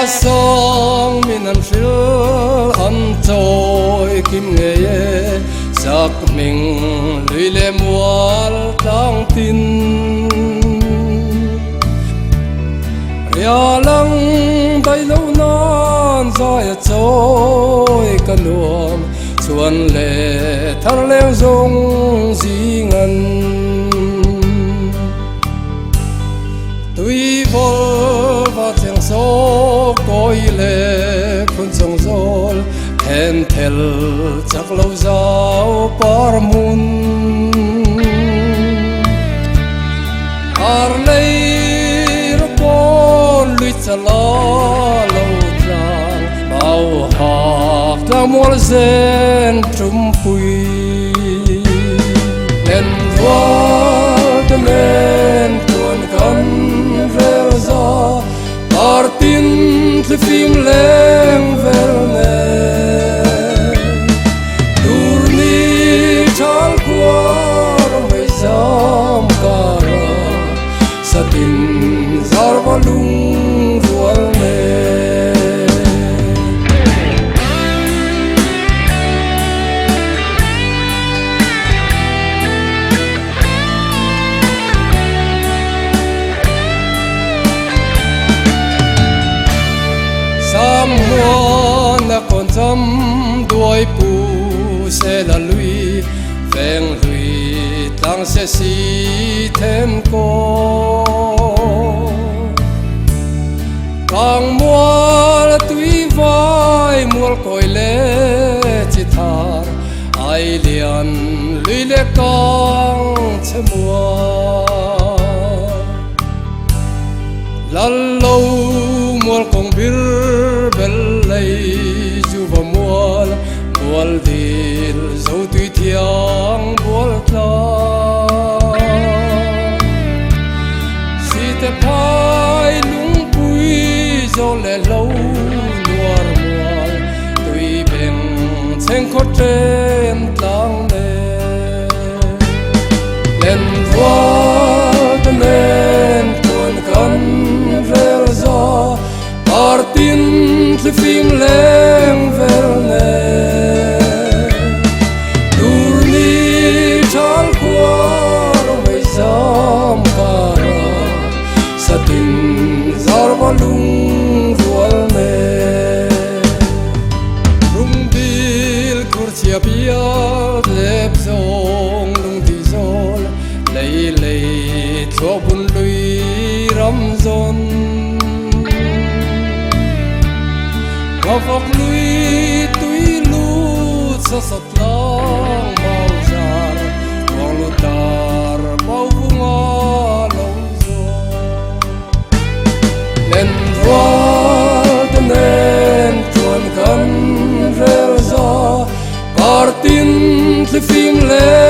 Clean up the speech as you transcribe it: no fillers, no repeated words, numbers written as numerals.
song min an shil an trôi kim nghe sắc mình lưỡi lê mual tang tin ya lang bay lâu non rồi trôi căn nuông xuân lệ thar leng zong di ngân tuy vô và chẳng số coi lệ kun sông zol hẹn thel chắc lâu giáo par mun ar lei rapon lui chala lâu trang bao hạc la mual zen trum pui len vua de men tuan kan vel za partin te phim leng vel ne durni chal kwar mai zam kara satin zarvalung rual ne muôn na con chấm đuôi pu sẽ là lui veng lui tăng sẽ si thêm cô càng mua tuy vai mua coi lệ chỉ thar ai liền lui lệ càng sẽ mua lăn lâu mua con bir bel lay ju va mual mual dil zo tui thiang mual ta si te pai lung pui zo le lâu nuar mual tui beng cheng kho ten tlang le len vua te men tuan kan vel za partin te phim leng vel ne durni chal kwar mai zam kara satin zarvalung rual ne rung bil kur chia pia lep zong lung ti zol lei lei thlo bun lui ram zon vọc lui tuy lút sa sat lang mau jar quang lu tar bao bunga lâu zo len vua te nen tuan kan vel za partin te phim le